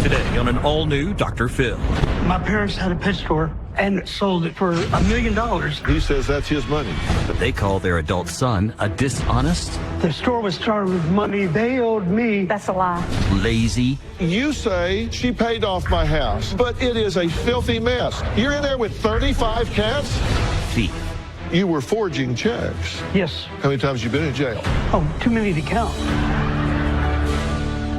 Today on an all-new Dr. Phil. My parents had a pet store and sold it for $1 million. He says that's his money. But they call their adult son a dishonest, The store was started with money they owed me. That's a lie. lazy, You say she paid off my house, but it is a filthy mess. You're in there with 35 cats? thief. You were forging checks. Yes. How many times you been in jail? Oh, too many to count.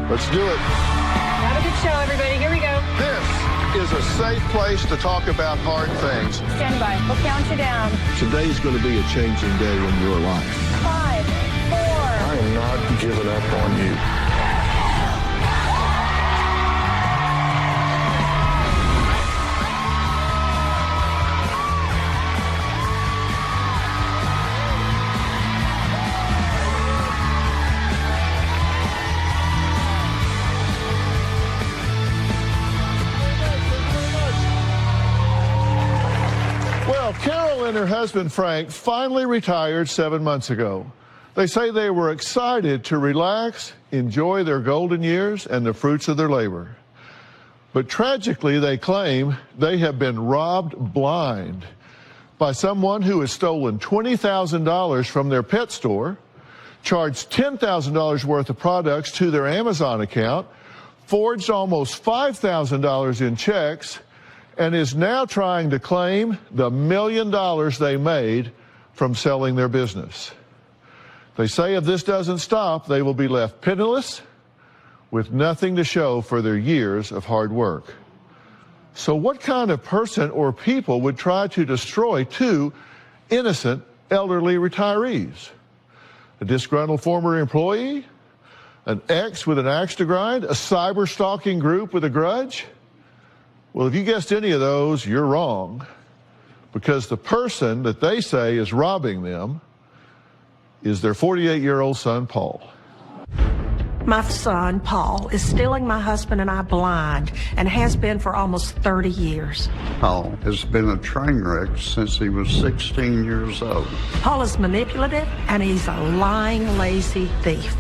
Let's do it. Have a good show, everybody. Here we go. This is a safe place to talk about hard things. Stand by. We'll count you down. Today's going to be a changing day in your life. 5, 4. I am not giving up on you. Well, Carol and her husband Frank finally retired 7 months ago. They say they were excited to relax, enjoy their golden years and the fruits of their labor. But tragically, they claim they have been robbed blind by someone who has stolen $20,000 from their pet store, charged $10,000 worth of products to their Amazon account, forged almost $5,000 in checks, and is now trying to claim the $1 million they made from selling their business. They say if this doesn't stop, they will be left penniless with nothing to show for their years of hard work. So what kind of person or people would try to destroy two innocent elderly retirees? A disgruntled former employee? An ex with an axe to grind? A cyber stalking group with a grudge? Well, if you guessed any of those, you're wrong, because the person that they say is robbing them is their 48-year-old son, Paul. My son, Paul, is stealing my husband and I blind and has been for almost 30 years. Paul has been a train wreck since he was 16 years old. Paul is manipulative and he's a lying, lazy thief.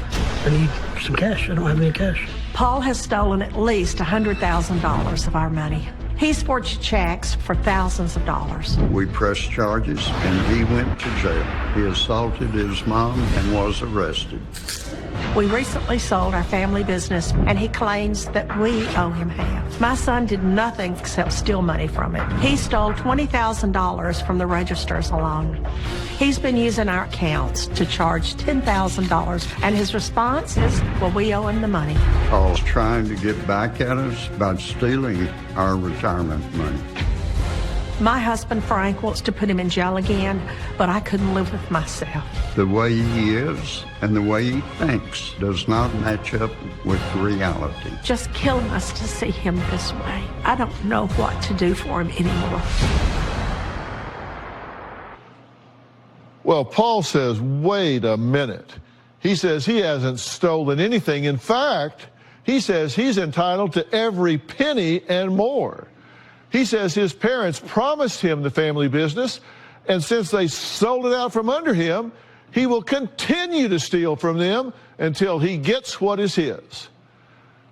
I need some cash. I don't have any cash. Paul has stolen at least $100,000 of our money. He's forged checks for thousands of dollars. We pressed charges and he went to jail. He assaulted his mom and was arrested. We recently sold our family business and he claims that we owe him half. My son did nothing except steal money from it. He stole $20,000 from the registers alone. He's been using our accounts to charge $10,000 and his response is, well, we owe him the money. Paul's trying to get back at us by stealing our retirement money. My husband, Frank, wants to put him in jail again, but I couldn't live with myself. The way he is and the way he thinks does not match up with reality. Just killing us to see him this way. I don't know what to do for him anymore. Well, Paul says, wait a minute. He says he hasn't stolen anything. In fact, he says he's entitled to every penny and more. He says his parents promised him the family business, and since they sold it out from under him, he will continue to steal from them until he gets what is his.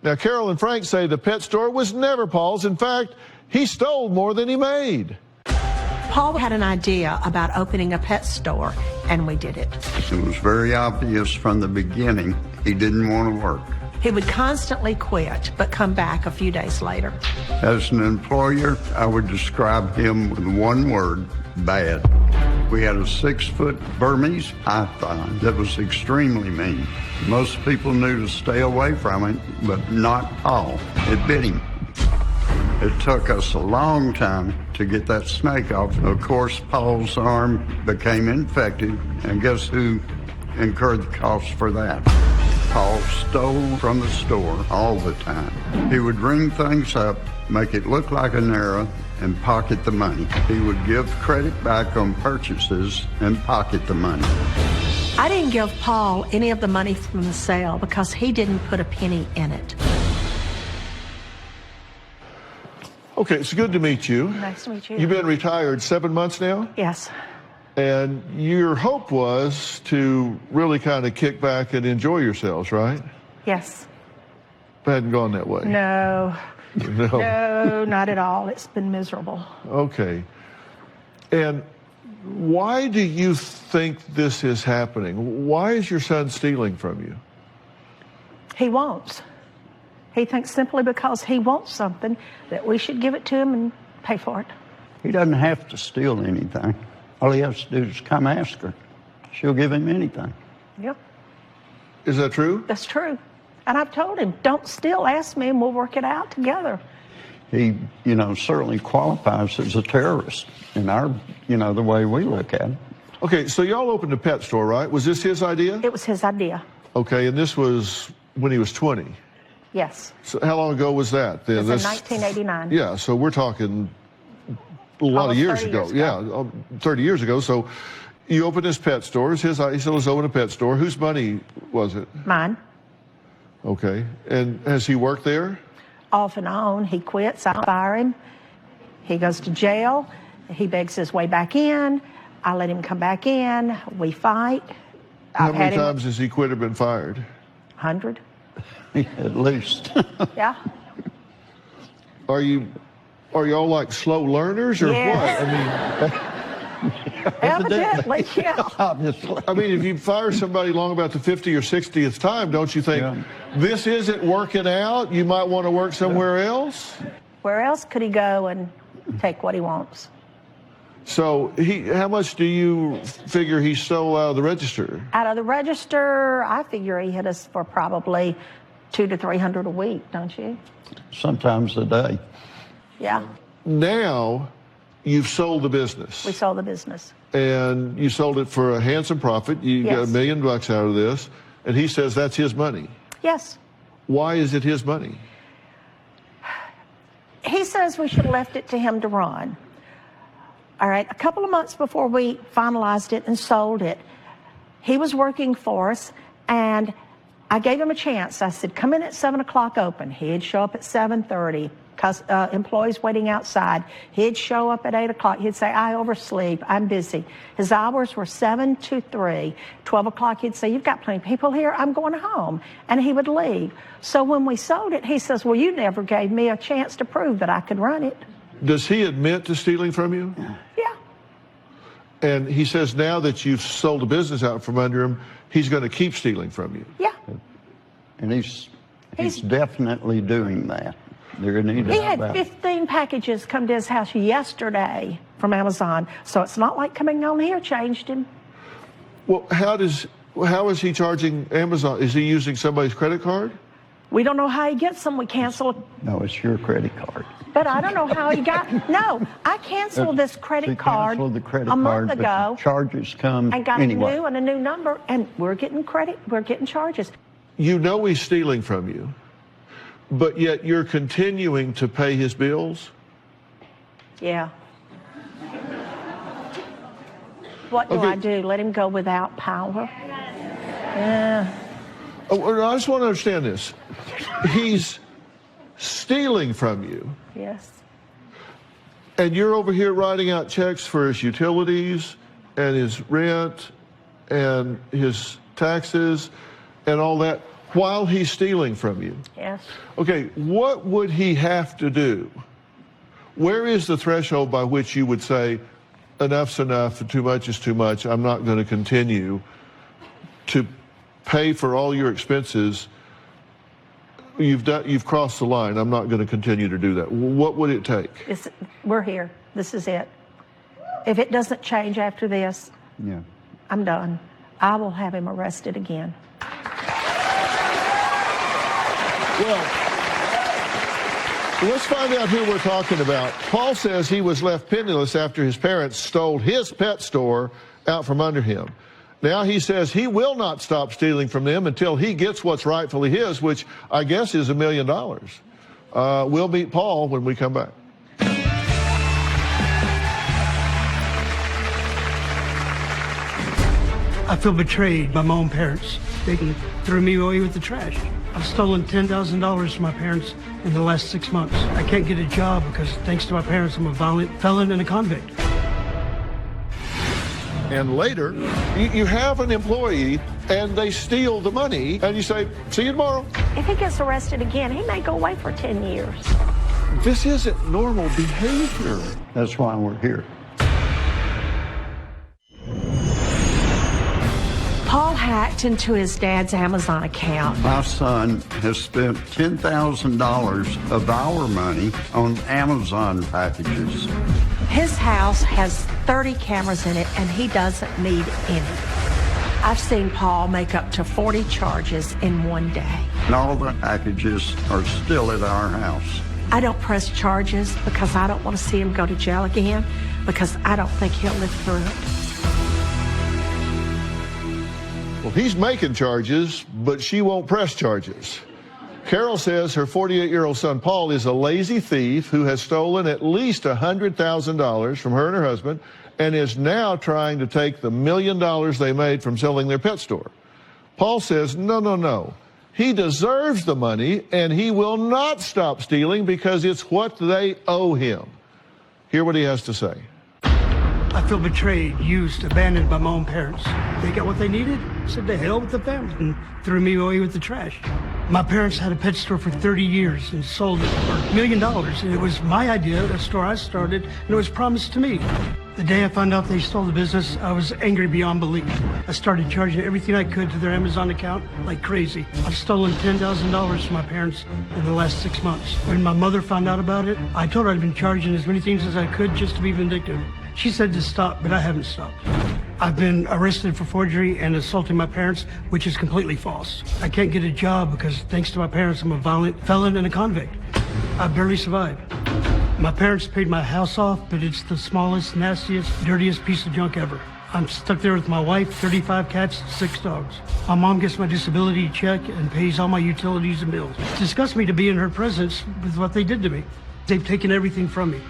Now, Carol and Frank say the pet store was never Paul's. In fact, he stole more than he made. Paul had an idea about opening a pet store, and we did it. It was very obvious from the beginning he didn't want to work. He would constantly quit, but come back a few days later. As an employer, I would describe him with one word: bad. We had a 6-foot Burmese python that was extremely mean. Most people knew to stay away from it, but not Paul. It bit him. It took us a long time to get that snake off. Of course, Paul's arm became infected, and guess who incurred the cost for that? Paul stole from the store all the time. He would ring things up, make it look like an error, and pocket the money. He would give credit back on purchases and pocket the money. I didn't give Paul any of the money from the sale because he didn't put a penny in it. Okay, it's good to meet you. Nice to meet you. You've been retired 7 months now? Yes. And your hope was to really kind of kick back and enjoy yourselves, right? Yes. hadn't gone that way. No, No. no, not at all. It's been miserable. Okay. And why do you think this is happening? Why is your son stealing from you? He wants. He thinks simply because he wants something that we should give it to him and pay for it. He doesn't have to steal anything. All he has to do is come ask her. She'll give him anything. Yep, Is that true? that's true. And I've told him, don't steal, ask me and we'll work it out together. He, certainly qualifies as a terrorist in our, the way we look at it. Okay, so y'all opened a pet store, right? Was this his idea? It was his idea. Okay, and this was when he was 20. Yes. So how long ago was that? It was in 1989. Yeah, so we're talking a lot of Almost years 30 ago. years ago. Yeah, 30 years ago. So you opened this pet store. He said, let's open a pet store. Whose money was it? Mine. Okay. And has he worked there? Off and on. He quits. I fire him. He goes to jail. He begs his way back in. I let him come back in. We fight. How I've many had him times has he quit or been fired? 100. At least. Yeah. Are y'all like slow learners or Yes. what? I Evidently, yeah. Obviously. mean, if you fire somebody long about the 50th or 60th time, don't you think, Yeah. this isn't working out? You might want to work somewhere else? Where else could he go and take what he wants? So how much do you figure he stole out of the register? Out of the register, I figure he hit us for probably $200 to $300 a week, don't you? Sometimes a day. Yeah. Now you've sold the business. We sold the business. And you sold it for a handsome profit. You got Yes. $1 million out of this. And he says that's his money. Yes. Why is it his money? He says we should have left it to him to run. All right, a couple of months before we finalized it and sold it, he was working for us, and I gave him a chance. I said, come in at 7 o'clock open. He'd show up at 7:30. Employees waiting outside. He'd show up at 8 o'clock. He'd say, I oversleep. I'm busy. His hours were 7 to 3. 12 o'clock, he'd say, you've got plenty of people here. I'm going home. And he would leave. So when we sold it, he says, well, you never gave me a chance to prove that I could run it. Does he admit to stealing from you? Yeah. And he says now that you've sold the business out from under him, he's going to keep stealing from you. Yeah. And he's definitely doing that. There need He had 15 packages come to his house yesterday from Amazon. So it's not like coming on here changed him. Well, how is he charging Amazon? Is he using somebody's credit card? We don't know how he gets them. We cancel it. No, it's your credit card. But I don't know how he got. No, I canceled this She credit card canceled the credit a month card, but ago the charges come and got anyway. a new number, and we're getting credit. We're getting charges. You know he's stealing from you, but yet you're continuing to pay his bills? Yeah. What do Okay. I do? Let him go without power? Yeah. Oh, I just want to understand this. He's stealing from you, Yes. and you're over here writing out checks for his utilities and his rent and his taxes and all that while he's stealing from you. Yes. Okay, what would he have to do? Where is the threshold by which you would say, enough's enough, too much is too much, I'm not going to continue to pay for all your expenses? You've crossed the line. I'm not going to continue to do that. What would it take? We're here. This is it. If it doesn't change after this, Yeah. I'm done. I will have him arrested again. Well, let's find out who we're talking about. Paul says he was left penniless after his parents stole his pet store out from under him. Now he says he will not stop stealing from them until he gets what's rightfully his, which I guess is $1 million. We'll meet Paul when we come back. I feel betrayed by my own parents. They threw me away with the trash. I've stolen $10,000 from my parents in the last 6 months. I can't get a job because, thanks to my parents, I'm a violent felon and a convict. And later, you have an employee and they steal the money and you say, see you tomorrow. If he gets arrested again, he may go away for 10 years. This isn't normal behavior. That's why we're here. Paul hacked into his dad's Amazon account. My son has spent $10,000 of our money on Amazon packages. His house has 30 cameras in it, and he doesn't need any. I've seen Paul make up to 40 charges in one day. And all the packages are still at our house. I don't press charges because I don't want to see him go to jail again, because I don't think he'll live through it. Well, he's making charges, but she won't press charges. Carol says her 48-year-old son, Paul, is a lazy thief who has stolen at least $100,000 from her and her husband and is now trying to take the $1 million they made from selling their pet store. Paul says, no. He deserves the money and he will not stop stealing because it's what they owe him. Hear what he has to say. I feel betrayed, used, abandoned by my own parents. They got what they needed, said to hell with the family, and threw me away with the trash. My parents had a pet store for 30 years and sold it for $1 million. And it was my idea, a store I started, and it was promised to me. The day I found out they stole the business, I was angry beyond belief. I started charging everything I could to their Amazon account like crazy. I've stolen $10,000 from my parents in the last 6 months. When my mother found out about it, I told her I'd been charging as many things as I could just to be vindictive. She said to stop, but I haven't stopped. I've been arrested for forgery and assaulting my parents, which is completely false. I can't get a job because, thanks to my parents, I'm a violent felon and a convict. I barely survived. My parents paid my house off, but it's the smallest, nastiest, dirtiest piece of junk ever. I'm stuck there with my wife, 35 cats, 6 dogs. My mom gets my disability check and pays all my utilities and bills. It disgusts me to be in her presence with what they did to me. They've taken everything from me.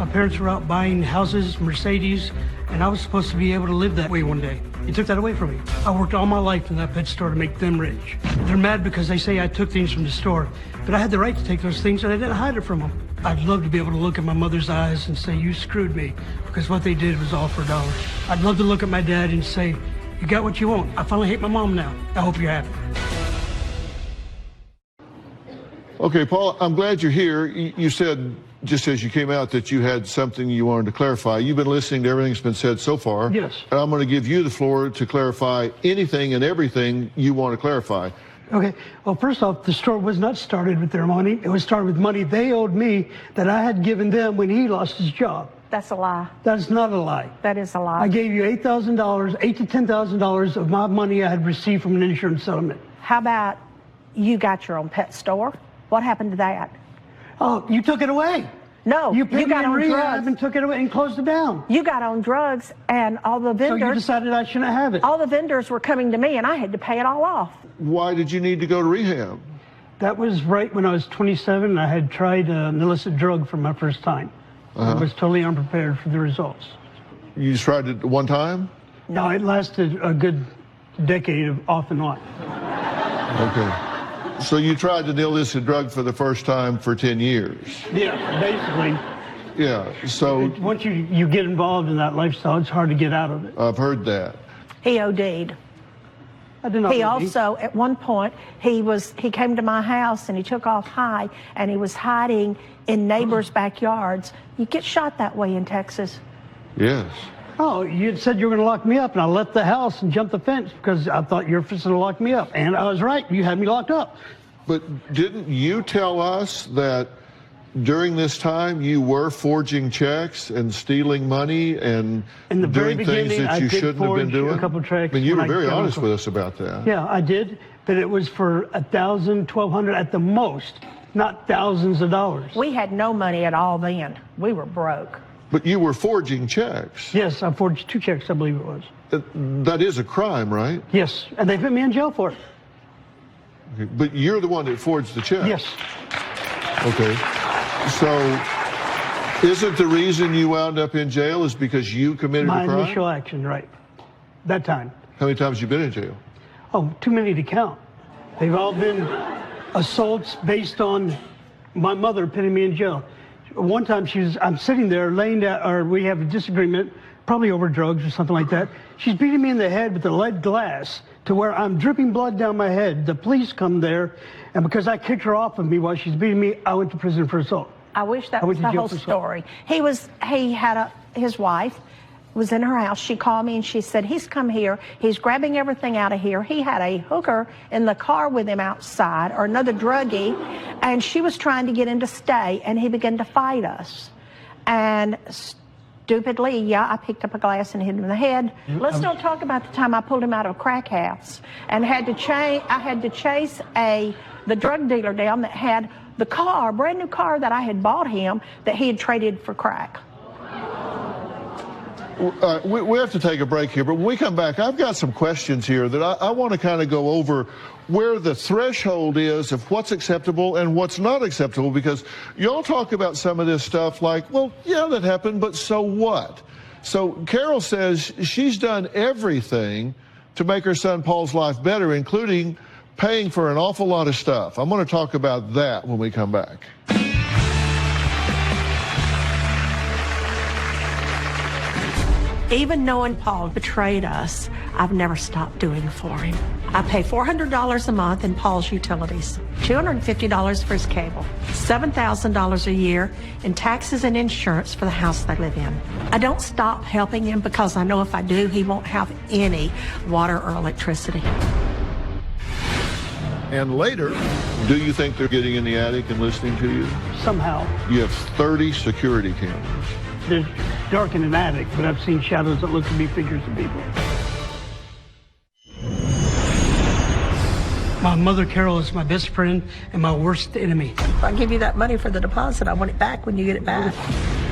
My parents were out buying houses, Mercedes, and I was supposed to be able to live that way one day. They took that away from me. I worked all my life in that pet store to make them rich. They're mad because they say I took things from the store, but I had the right to take those things and I didn't hide it from them. I'd love to be able to look at my mother's eyes and say, you screwed me, because what they did was all for a dollar. I'd love to look at my dad and say, you got what you want. I finally hate my mom now. I hope you're happy. Okay, Paul, I'm glad you're here. You said, just as you came out, that you had something you wanted to clarify. You've been listening to everything that's been said so far. Yes. And I'm going to give you the floor to clarify anything and everything you want to clarify. Okay, well, first off, the store was not started with their money. It was started with money they owed me that I had given them when he lost his job. That's a lie. That's not a lie. That is a lie. I gave you $8,000, $8,000 to $10,000 of my money I had received from an insurance settlement. How about you got your own pet store? What happened to that? Oh, you took it away. No, You put you got me in on rehab drugs. and took it away and closed it down. You got on drugs, and all the So you vendors, decided I shouldn't have it. all the vendors were coming to me, and I had to pay it all off. Why did you need to go to rehab? That was right when I was 27 and I had tried an illicit drug for my first time. I was totally unprepared for the results. You just tried it one time? No, it lasted a good decade of off and on. Okay. So you tried the illicit drug for the first time for 10 years? Yeah, basically. Yeah, so Once you get involved in that lifestyle, it's hard to get out of it. I've heard that. He OD'd. I did not He OD. also, at one point, he came to my house and he took off high, and he was hiding in neighbors' backyards. You get shot that way in Texas. Yes. Oh, you had said you were going to lock me up, and I left the house and jumped the fence because I thought you were going to lock me up. And I was right. You had me locked up. But didn't you tell us that during this time you were forging checks and stealing money and In the very doing things beginning, that I you did shouldn't have been forge a doing? couple checks I mean, you when were I very got honest on- with us about that. Yeah, I did. But it was for $1,000, $1,200 at the most, not thousands of dollars. We had no money at all then. We were broke. But you were forging checks. Yes, I forged 2 checks, I believe it was. That is a crime, right? Yes, and they put me in jail for it. Okay. But you're the one that forged the check. Yes. Okay. So isn't the reason you wound up in jail is because you committed My a crime? initial action, right. That time. How many times have you been in jail? Oh, too many to count. They've all been assaults based on my mother putting me in jail. One time I'm sitting there laying down, or we have a disagreement probably over drugs or something like that. She's beating me in the head with a lead glass to where I'm dripping blood down my head. The police come there, and because I kicked her off of me while she's beating me, I went to prison for assault. I wish that I was went to the jail whole for assault. story. His wife was in her house. She called me and she said, he's come here. He's grabbing everything out of here. He had a hooker in the car with him outside, or another druggie, and she was trying to get him to stay, and he began to fight us. And stupidly, I picked up a glass and hit him in the head. Let's not talk about the time I pulled him out of a crack house and I had to chase the drug dealer down that had the car, brand new car that I had bought him that he had traded for crack. We have to take a break here, but when we come back, I've got some questions here that I want to kind of go over where the threshold is of what's acceptable and what's not acceptable, because y'all talk about some of this stuff like, well, yeah, that happened, but so what? So Carol says she's done everything to make her son Paul's life better, including paying for an awful lot of stuff. I'm going to talk about that when we come back. Even knowing Paul betrayed us, I've never stopped doing for him. I pay $400 a month in Paul's utilities, $250 for his cable, $7,000 a year in taxes and insurance for the house they live in. I don't stop helping him because I know if I do, he won't have any water or electricity. And later, do you think they're getting in the attic and listening to you? Somehow. You have 30 security cameras. They're dark in an attic, but I've seen shadows that look to be figures of people. My mother, Carol, is my best friend and my worst enemy. If I give you that money for the deposit, I want it back when you get it back.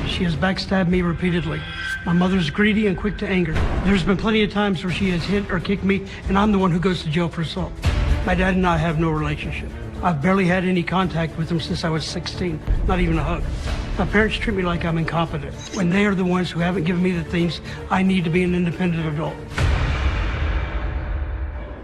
She has backstabbed me repeatedly. My mother's greedy and quick to anger. There's been plenty of times where she has hit or kicked me, and I'm the one who goes to jail for assault. My dad and I have no relationship. I've barely had any contact with him since I was 16, not even a hug. My parents treat me like I'm incompetent, when they are the ones who haven't given me the things I need to be an independent adult.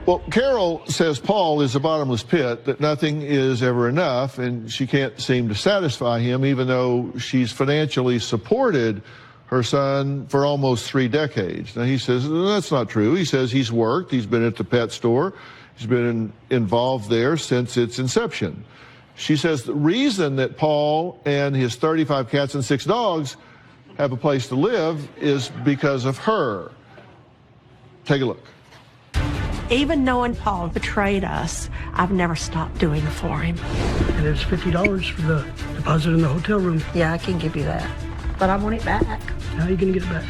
Well, Carol says Paul is a bottomless pit, that nothing is ever enough, and she can't seem to satisfy him, even though she's financially supported her son for almost 3 decades. Now, he says that's not true. He says he's worked, he's been at the pet store, he's been involved there since its inception. She says the reason that Paul and his 35 cats and 6 dogs have a place to live is because of her. Take a look. Even knowing Paul betrayed us, I've never stopped doing for him. And it's $50 for the deposit in the hotel room. Yeah, I can give you that, but I want it back. How are you going to get it back?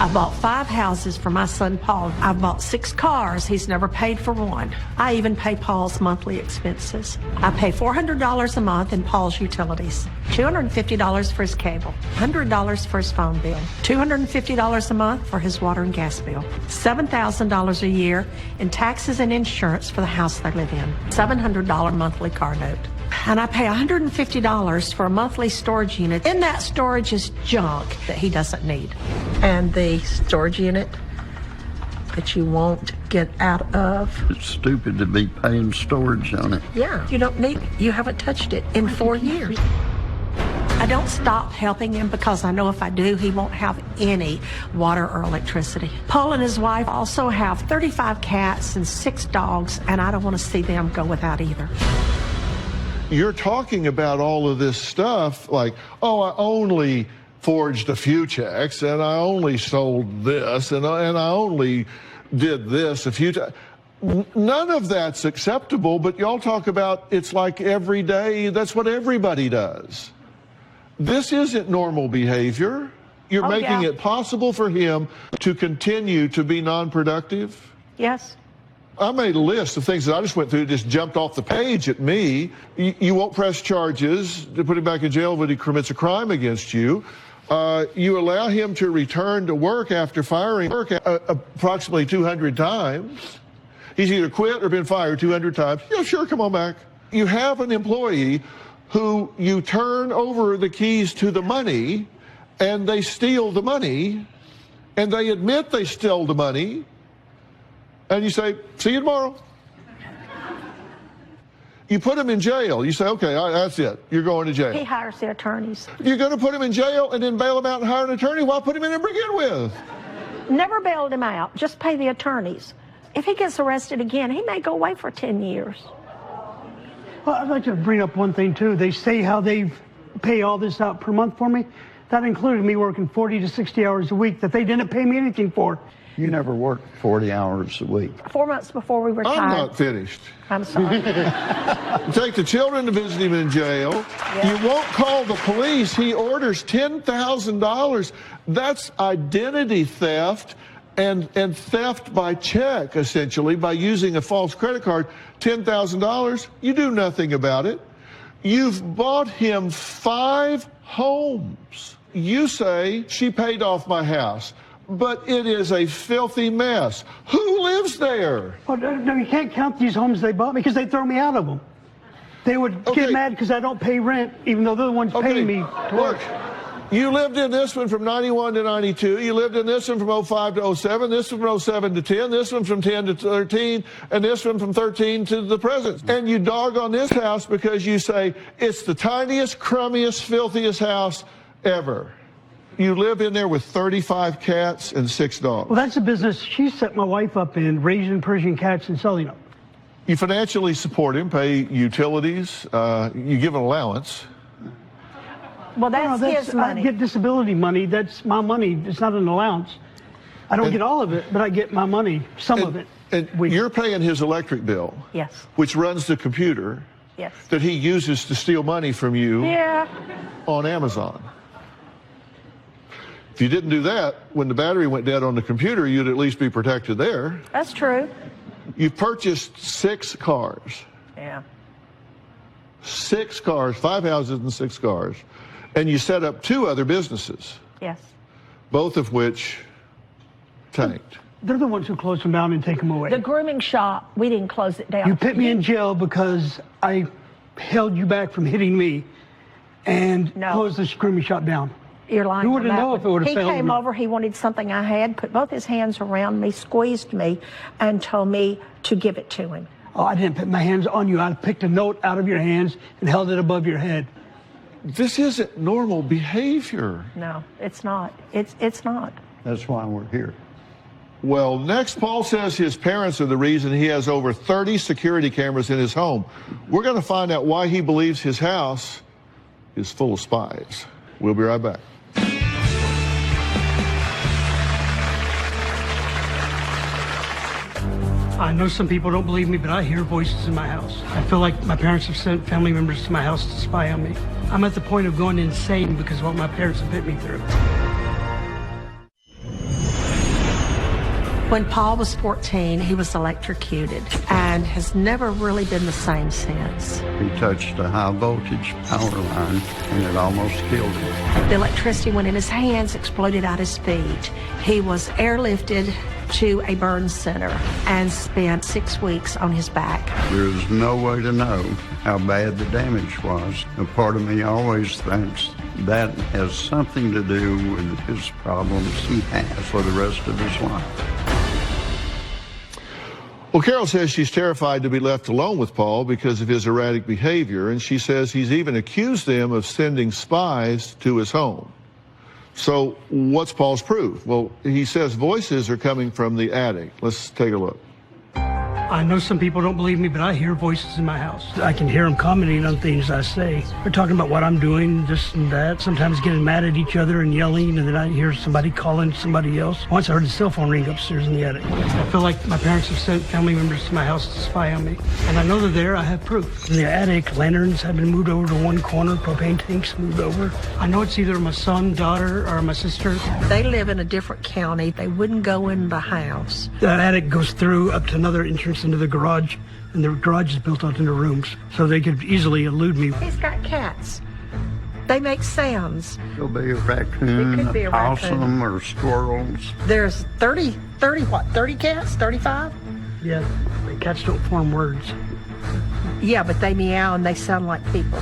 I bought 5 houses for my son Paul. I've bought 6 cars. He's never paid for one. I even pay Paul's monthly expenses. I pay $400 a month in Paul's utilities, $250 for his cable, $100 for his phone bill, $250 a month for his water and gas bill, $7,000 a year in taxes and insurance for the house they live in, $700 monthly car note. And I pay $150 for a monthly storage unit. In that storage is junk that he doesn't need. And the storage unit that you won't get out of. It's stupid to be paying storage on it. Yeah, you don't need, you haven't touched it in 4 years. I don't stop helping him because I know if I do, he won't have any water or electricity. Paul and his wife also have 35 cats and 6 dogs, and I don't want to see them go without either. You're talking about all of this stuff like, oh, I only forged a few checks and I only sold this and I only did this a few times. None of that's acceptable, but y'all talk about it's like every day, that's what everybody does. This isn't normal behavior. You're making it possible for him to continue to be non-productive. Yes. I made a list of things that I just went through, that just jumped off the page at me. You won't press charges to put him back in jail when he commits a crime against you. You allow him to return to work after firing approximately 200 times. He's either quit or been fired 200 times. Yeah, sure, come on back. You have an employee who you turn over the keys to the money, and they steal the money, and they admit they stole the money, and you say, see you tomorrow. You put him in jail. You say, okay, all right, that's it. You're going to He jail. hires the attorneys. You're going to put him in jail and then bail him out and hire an attorney? Why put him in to begin with? Never bailed him out. Just pay the attorneys. If he gets arrested again, he may go away for 10 years. Well, I'd like to bring up one thing, too. They say how they pay all this out per month for me. That included me working 40 to 60 hours a week that they didn't pay me anything for. You never worked 40 hours a week. 4 months before we retired. I'm not finished. I'm sorry. Take the children to visit him in jail. You won't call the police. He orders $10,000. That's identity theft and theft by check, essentially, by using a false credit card. $10,000. You do nothing about it. You've bought him 5 homes. You say, she paid off my house. But it is a filthy mess. Who lives there? Oh, no, you can't count these homes they bought because they throw me out of them. They would Okay. get mad because I don't pay rent, even though they're the ones paying me to work. Look, you lived in this one from 91 to 92. You lived in this one from 05 to 07. This one from 07 to 10. This one from 10 to 13. And this one from 13 to the present. And you dog on this house because you say, it's the tiniest, crummiest, filthiest house ever. You live in there with 35 cats and 6 dogs. Well, that's a business she set my wife up in, raising Persian cats and selling them. You financially support him, pay utilities, you give an allowance. Well, that's his money. I get disability money. That's my money. It's not an allowance. I don't get all of it, but I get my money, some of it. And you're paying his electric bill, Yes. which runs the computer Yes. that he uses to steal money from you Yeah. on Amazon. If you didn't do that, when the battery went dead on the computer, you'd at least be protected there. That's true. You've purchased 6 cars. Yeah. 6 cars, 5 houses and 6 cars. And you set up 2 other businesses, Yes. both of which tanked. They're the ones who close them down and take them away. The grooming shop, we didn't close it down. You put me in jail because I held you back from hitting me and No. closed the grooming shop down. You're lying. You on wouldn't that know one. if it would've He failed came me. over, he wanted something I had, put both his hands around me, squeezed me, and told me to give it to him. Oh, I didn't put my hands on you. I picked a note out of your hands and held it above your head. This isn't normal behavior. No, it's not. It's not. That's why we're here. Well, next, Paul says his parents are the reason he has over 30 security cameras in his home. We're going to find out why he believes his house is full of spies. We'll be right back. I know some people don't believe me, but I hear voices in my house. I feel like my parents have sent family members to my house to spy on me. I'm at the point of going insane because of what my parents have put me through. When Paul was 14, he was electrocuted and has never really been the same since. He touched a high voltage power line and it almost killed him. The electricity went in his hands, exploded out his feet. He was airlifted to a burn center and spent 6 weeks on his back. There's no way to know how bad the damage was. A part of me always thinks that has something to do with his problems he has for the rest of his life. Well, Carol says she's terrified to be left alone with Paul because of his erratic behavior, and she says he's even accused them of sending spies to his home. So what's Paul's proof? Well, he says voices are coming from the attic. Let's take a look. I know some people don't believe me, but I hear voices in my house. I can hear them commenting on things I say. They're talking about what I'm doing, this and that, sometimes getting mad at each other and yelling, and then I hear somebody calling somebody else. Once I heard a cell phone ring upstairs in the attic. I feel like my parents have sent family members to my house to spy on me. And I know they're there, I have proof. In the attic, lanterns have been moved over to one corner, propane tanks moved over. I know it's either my son, daughter, or my sister. They live in a different county. They wouldn't go in the house. That attic goes through up to another entrance into the garage, and the garage is built out into rooms, so they could easily elude me. He's got cats. They make sounds. It'll be a raccoon, It could be a raccoon. possum, or squirrels. There's 30 cats, 35? Yeah, the cats don't form words. Yeah, but they meow and they sound like people.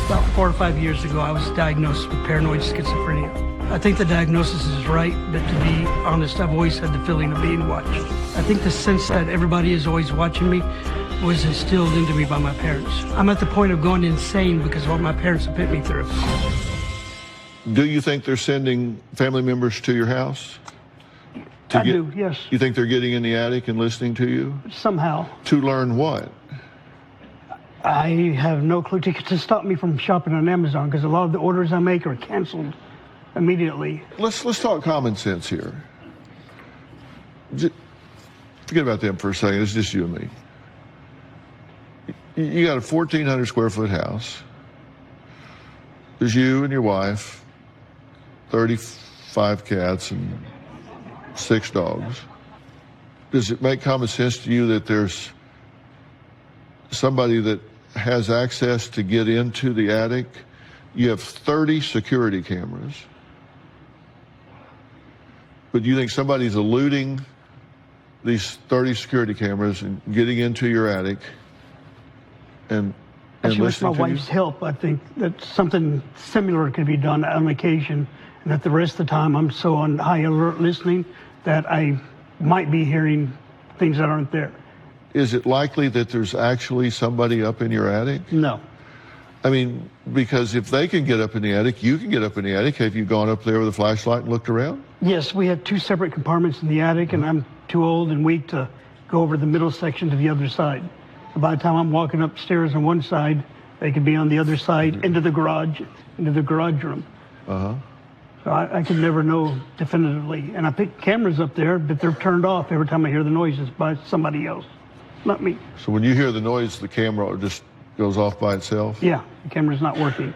About 4 or 5 years ago, I was diagnosed with paranoid schizophrenia. I think the diagnosis is right, but to be honest, I've always had the feeling of being watched. I think the sense that everybody is always watching me was instilled into me by my parents. I'm at the point of going insane because of what my parents have put me through. Do you think they're sending family members to your house? I do, yes. You think they're getting in the attic and listening to you? Somehow. To learn what? I have no clue to stop me from shopping on Amazon because a lot of the orders I make are canceled immediately. Let's talk common sense here. Forget about them for a second. It's just you and me. You got a 1,400 square foot house. There's you and your wife, 35 cats and 6 dogs. Does it make common sense to you that there's somebody that has access to get into the attic? You have 30 security cameras. But do you think somebody's eluding these 30 security cameras and getting into your attic and With listening my to wife's you? help, I think that something similar could be done on occasion, and that the rest of the time I'm so on high alert listening that I might be hearing things that aren't there. Is it likely that there's actually somebody up in your attic? No. I mean, because if they can get up in the attic, you can get up in the attic. Have you gone up there with a flashlight and looked around? Yes, we have 2 separate compartments in the attic, and I'm too old and weak to go over the middle section to the other side. By the time I'm walking upstairs on one side, they could be on the other side into the garage room. Uh-huh. So I could never know definitively. And I pick cameras up there, but they're turned off every time I hear the noises by somebody else, not me. So when you hear the noise, the camera just goes off by itself? Yeah, the camera's not working.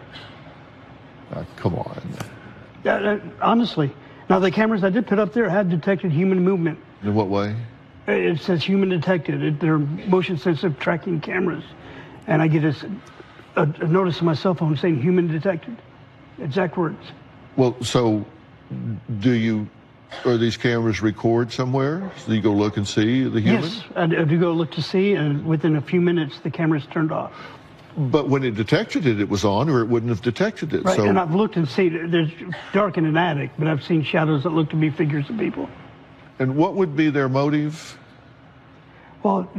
Come on. Honestly. Now, the cameras I did put up there had detected human movement. In what way? It says human detected. They're motion-sensitive tracking cameras. And I get a notice on my cell phone saying human detected. Exact words. Well, so are these cameras record somewhere? So you go look and see the human? Yes, I do go look to see, and within a few minutes, the camera's turned off. But when it detected it, it was on, or it wouldn't have detected it. Right, So, and I've looked and seen, there's dark in an attic, but I've seen shadows that look to be figures of people. and what would be their motive? Well,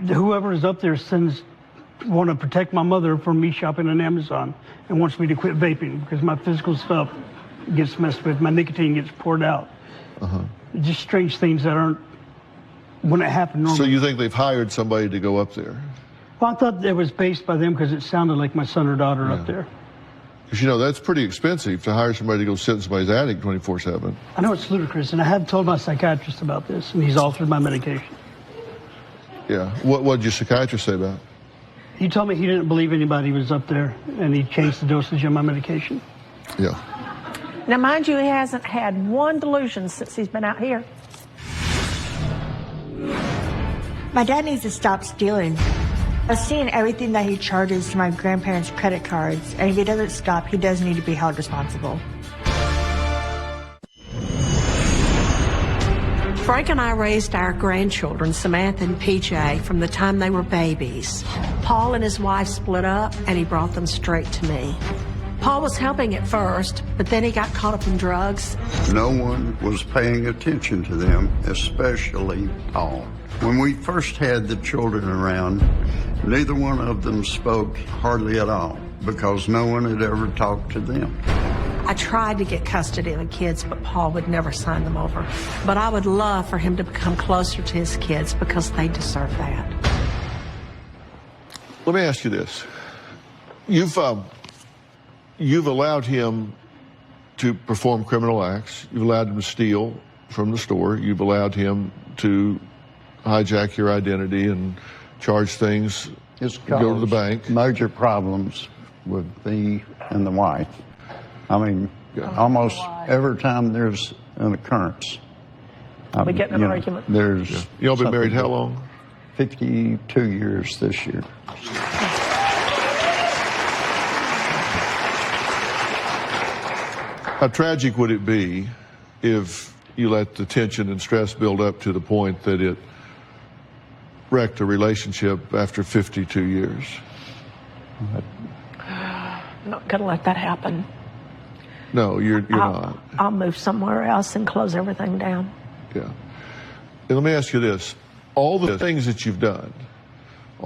whoever is up there want to protect my mother from me shopping on Amazon and wants me to quit vaping because my physical stuff gets messed with, my nicotine gets poured out. Just strange things that wouldn't happen normally. So you think they've hired somebody to go up there? Well, I thought it was based by them because it sounded like my son or daughter up there. Because, that's pretty expensive to hire somebody to go sit in somebody's attic 24/7. I know it's ludicrous, and I have told my psychiatrist about this, and he's altered my medication. Yeah. What did your psychiatrist say about it? He told me he didn't believe anybody was up there, and he changed the dosage of my medication. Yeah. Now, mind you, he hasn't had one delusion since he's been out here. My dad needs to stop stealing. I've seen everything that he charges to my grandparents' credit cards, and if he doesn't stop, he does need to be held responsible. Frank and I raised our grandchildren, Samantha and PJ, from the time they were babies. Paul and his wife split up, and he brought them straight to me. Paul was helping at first, but then he got caught up in drugs. No one was paying attention to them, especially Paul. When we first had the children around, neither one of them spoke hardly at all because no one had ever talked to them. I tried to get custody of the kids, but Paul would never sign them over. But I would love for him to become closer to his kids because they deserve that. Let me ask you this. You've allowed him to perform criminal acts. You've allowed him to steal from the store. You've allowed him to hijack your identity and charge things, It's go to the bank. Major problems with me and the wife. I mean, almost every time there's an occurrence, We get in an argument. There's Y'all been married how something. long? 52 years this year. How tragic would it be if you let the tension and stress build up to the point that it wrecked a relationship after 52 years? I'm not going to let that happen. No, you're not. I'll move somewhere else and close everything down. Yeah. And let me ask you this. All the things that you've done,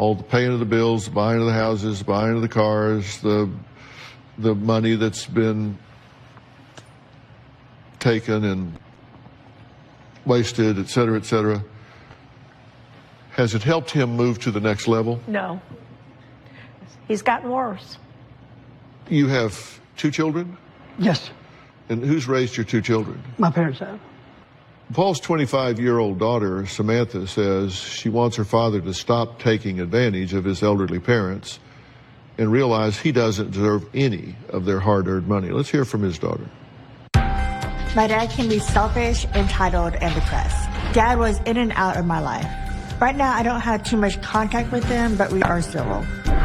all the paying of the bills, the buying of the houses, buying of the cars, the money that's been taken and wasted, et cetera, has it helped him move to the next level? No. He's gotten worse. You have 2 children? Yes, And who's raised your 2 children? my parents have. Paul's 25-year-old daughter, Samantha, says she wants her father to stop taking advantage of his elderly parents and realize he doesn't deserve any of their hard-earned money. Let's hear from his daughter. My dad can be selfish, entitled, and depressed. Dad was in and out of my life. Right now, I don't have too much contact with him, but we are civil.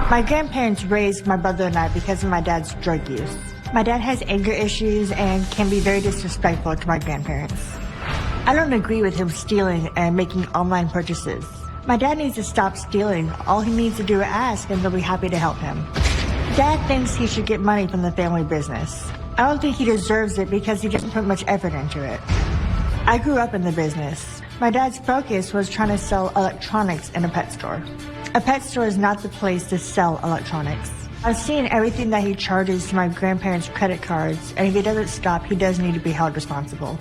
My grandparents raised my brother and I because of my dad's drug use. My dad has anger issues and can be very disrespectful to my grandparents. I don't agree with him stealing and making online purchases. My dad needs to stop stealing. All he needs to do is ask, and they'll be happy to help him. Dad thinks he should get money from the family business. I don't think he deserves it because he didn't put much effort into it. I grew up in the business. My dad's focus was trying to sell electronics in a pet store. A pet store is not the place to sell electronics. I've seen everything that he charges to my grandparents' credit cards, and if he doesn't stop, he does need to be held responsible.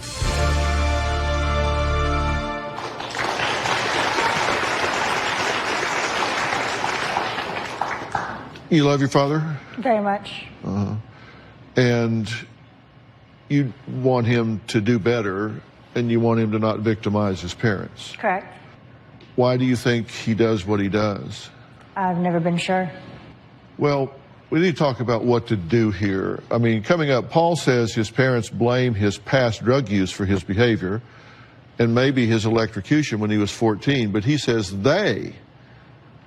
You love your father? Very much. And you want him to do better, and you want him to not victimize his parents. Correct. Why do you think he does what he does? I've never been sure. Well, we need to talk about what to do here. I mean, coming up, Paul says his parents blame his past drug use for his behavior and maybe his electrocution when he was 14, but he says they,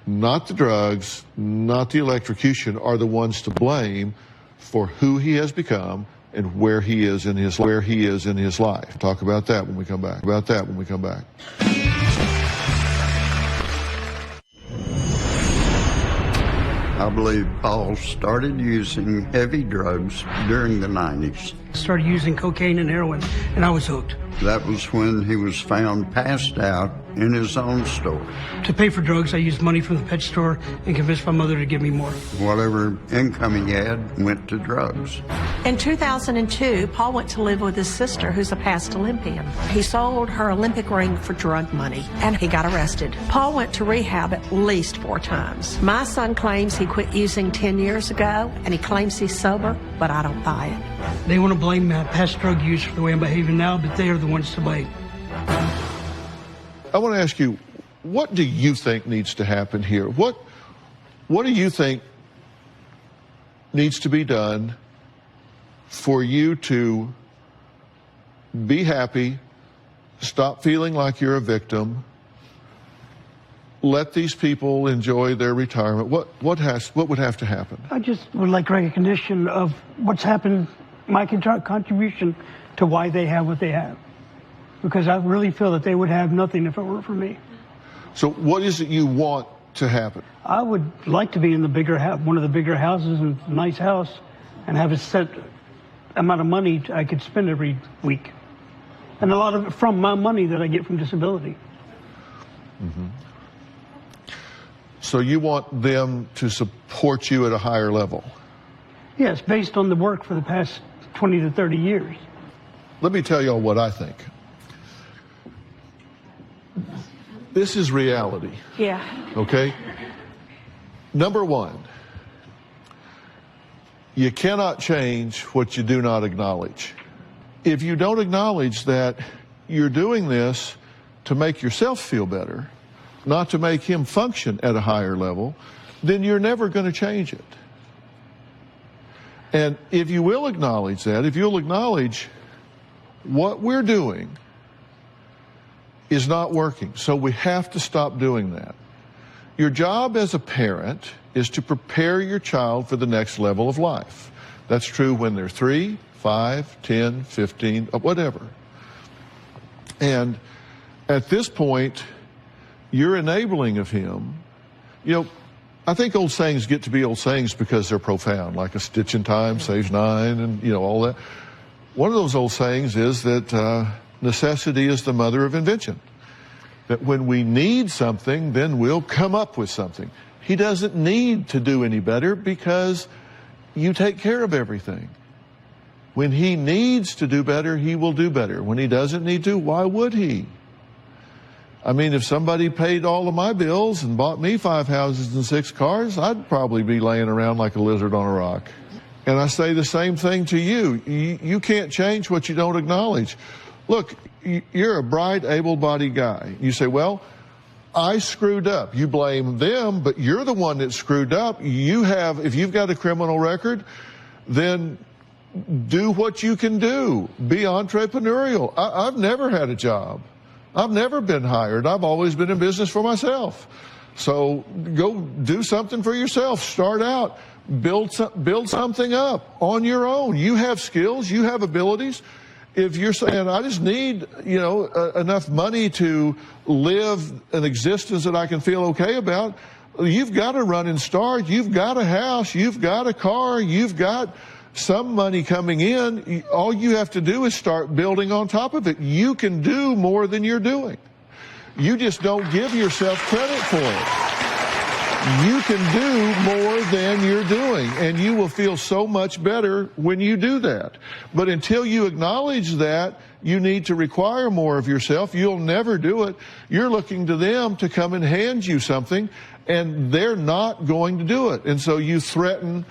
not the drugs, not the electrocution, are the ones to blame for who he has become and where he is in his life. Talk about that when we come back. I believe Paul started using heavy drugs during the 90s. Started using cocaine and heroin, and I was hooked. That was when he was found passed out in his own store. To pay for drugs, I used money from the pet store and convinced my mother to give me more. Whatever income he had went to drugs. In 2002, Paul went to live with his sister, who's a past Olympian. He sold her Olympic ring for drug money, and he got arrested. Paul went to rehab at least 4 times. My son claims he quit using 10 years ago, and he claims he's sober, but I don't buy it. They want to blame my past drug use for the way I'm behaving now, but they are the ones to blame. I want to ask you, what do you think needs to happen here? What do you think needs to be done for you to be happy, stop feeling like you're a victim, let these people enjoy their retirement? What would have to happen? I just would like recognition of what's happened, my contribution to why they have what they have. Because I really feel that they would have nothing if it weren't for me. So what is it you want to happen? I would like to be in the one of the bigger houses and a nice house and have a set amount of money I could spend every week. And a lot of it from my money that I get from disability. Mm-hmm. So you want them to support you at a higher level? Yes, based on the work for the past 20 to 30 years. Let me tell y'all what I think. This is reality. Yeah. Okay? Number one, you cannot change what you do not acknowledge. If you don't acknowledge that you're doing this to make yourself feel better, not to make him function at a higher level, then you're never going to change it. And if you will acknowledge that, if you'll acknowledge what we're doing is not working, so we have to stop doing that. Your job as a parent is to prepare your child for the next level of life. That's true when they're 3, 5, 10, 15, whatever. And at this point, you're enabling of him. You know, I think old sayings get to be old sayings because they're profound, like a stitch in time saves 9 and, you know, all that. One of those old sayings is that necessity is the mother of invention. That when we need something, then we'll come up with something. He doesn't need to do any better because you take care of everything. When he needs to do better, he will do better. When he doesn't need to, why would he? I mean, if somebody paid all of my bills and bought me 5 houses and 6 cars, I'd probably be laying around like a lizard on a rock. And I say the same thing to you. You can't change what you don't acknowledge. Look, you're a bright, able-bodied guy. You say, well, I screwed up. You blame them, but you're the one that screwed up. If you've got a criminal record, then do what you can do. Be entrepreneurial. I've never had a job. I've never been hired. I've always been in business for myself. So go do something for yourself. Start out. Build something up on your own. You have skills. You have abilities. If you're saying, I just need, enough money to live an existence that I can feel okay about, you've got to run and start. You've got a house. You've got a car. You've got some money coming in. All you have to do is start building on top of it. You can do more than you're doing. You just don't give yourself credit for it. You can do more than you're doing, and you will feel so much better when you do that. But until you acknowledge that you need to require more of yourself, you'll never do it. You're looking to them to come and hand you something, and they're not going to do it. And so you threaten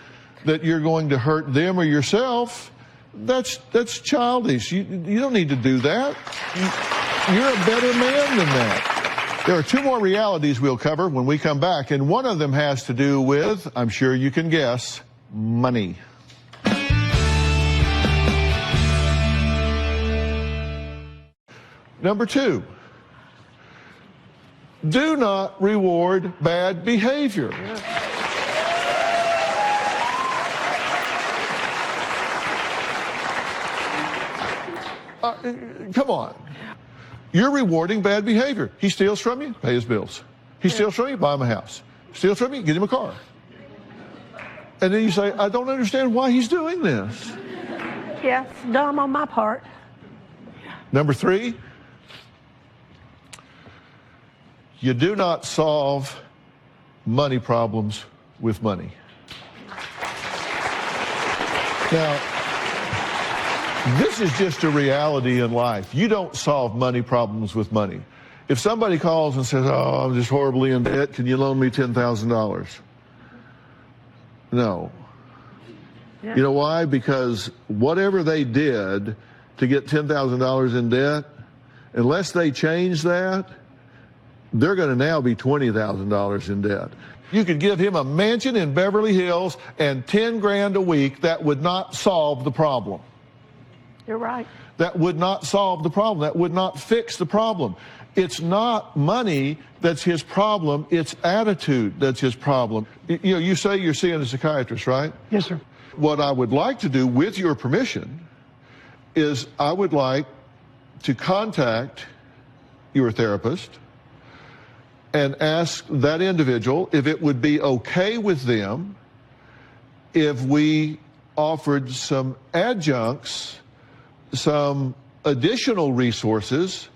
that you're going to hurt them or yourself. That's childish. You don't need to do that. You're a better man than that. There are 2 more realities we'll cover when we come back, and one of them has to do with, I'm sure you can guess, money. Number 2, do not reward bad behavior. Come on. You're rewarding bad behavior. He steals from you, pay his bills. He steals from you, buy him a house. Steals from you, get him a car. And then you say, I don't understand why he's doing this. Yeah, it's dumb on my part. Number 3, you do not solve money problems with money. Now, this is just a reality in life. You don't solve money problems with money. If somebody calls and says, oh, I'm just horribly in debt, can you loan me $10,000? No. Yeah. You know why? Because whatever they did to get $10,000 in debt, unless they change that, they're going to now be $20,000 in debt. You could give him a mansion in Beverly Hills and $10 grand a week. That would not solve the problem. You're right. That would not solve the problem. That would not fix the problem. It's not money that's his problem. It's attitude that's his problem. You say you're seeing a psychiatrist, right? Yes, sir. What I would like to do, with your permission, is I would like to contact your therapist and ask that individual if it would be okay with them if we offered some adjuncts, some additional resources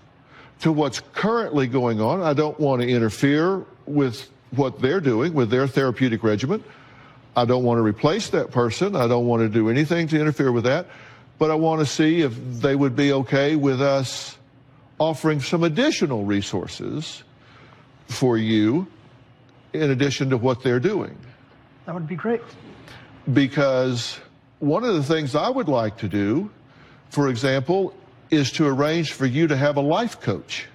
to what's currently going on. I don't want to interfere with what they're doing, with their therapeutic regimen. I don't want to replace that person. I don't want to do anything to interfere with that. But I want to see if they would be okay with us offering some additional resources for you in addition to what they're doing. That would be great. Because one of the things I would like to do, for example, is to arrange for you to have a life coach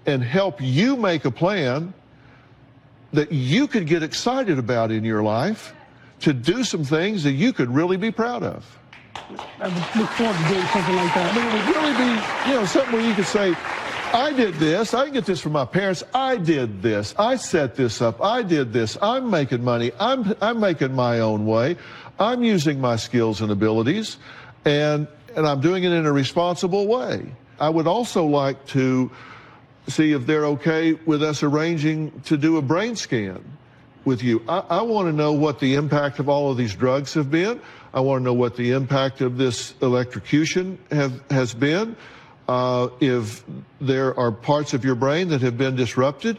and help you make a plan that you could get excited about in your life to do some things that you could really be proud of. I would look forward to doing something like that. I mean, it would really be, something where you could say, I did this, I can get this from my parents, I did this, I set this up, I did this, I'm making money, I'm making my own way, I'm using my skills and abilities, and I'm doing it in a responsible way. I would also like to see if they're okay with us arranging to do a brain scan with you. I want to know what the impact of all of these drugs have been. I want to know what the impact of this electrocution has been. If there are parts of your brain that have been disrupted,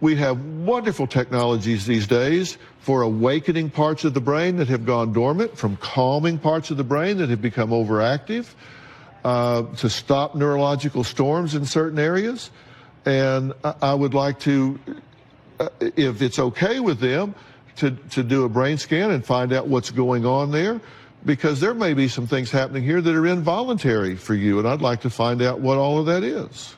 We have wonderful technologies these days for awakening parts of the brain that have gone dormant, from calming parts of the brain that have become overactive, to stop neurological storms in certain areas. And I would like to, if it's okay with them, to do a brain scan and find out what's going on there, because there may be some things happening here that are involuntary for you, and I'd like to find out what all of that is.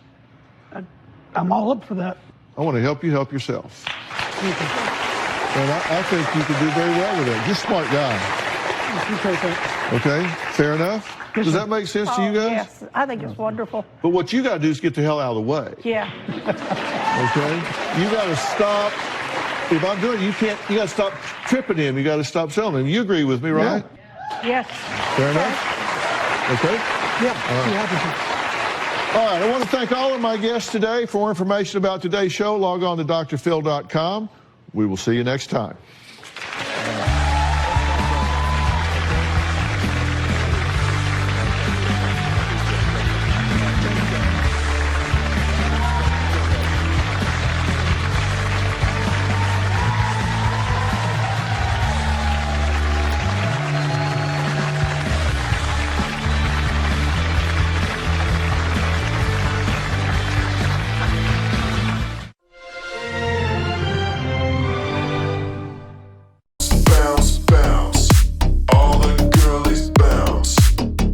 I'm all up for that. I want to help you help yourself. And I think you can do very well with it. You're a smart guy. Okay, fair enough? Does that make sense to you guys? Yes, I think it's wonderful. But what you got to do is get the hell out of the way. Yeah. Okay? You got to stop. If I'm doing it, you got to stop tripping him. You got to stop selling him. You agree with me, right? Yes. Fair enough? Okay? Yeah. All right, I want to thank all of my guests today. For more information about today's show, log on to drphil.com. We will see you next time. Bounce, bounce, all the girlies bounce.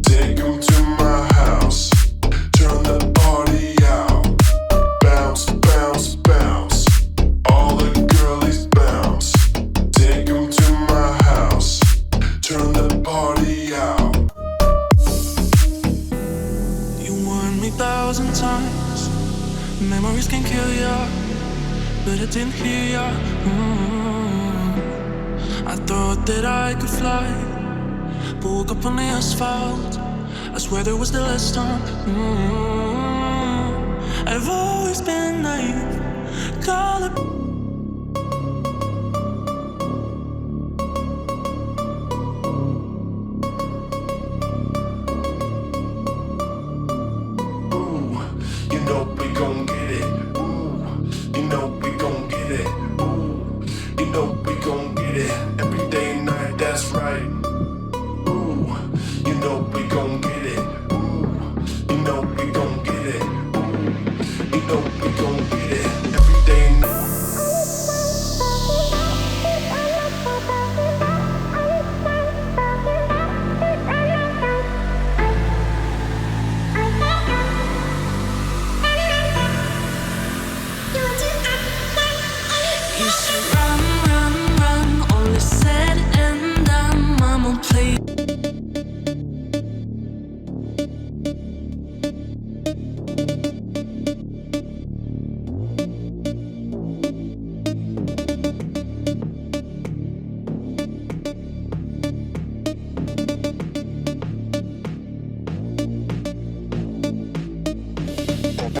Take 'em to my house, turn the party out. Bounce, bounce, bounce, all the girlies bounce. Take 'em to my house, turn the party out. You warned me 1,000 times, memories can kill ya, but I didn't hear ya. I thought that I could fly, but woke up on the asphalt. I swear there was the last time. I've always been naive, call it. Ooh, you know we gon' get it. Ooh, you know we gon' get it. Ooh, you know we gon' get it. Every day, night, that's right. Ooh, you know we gon'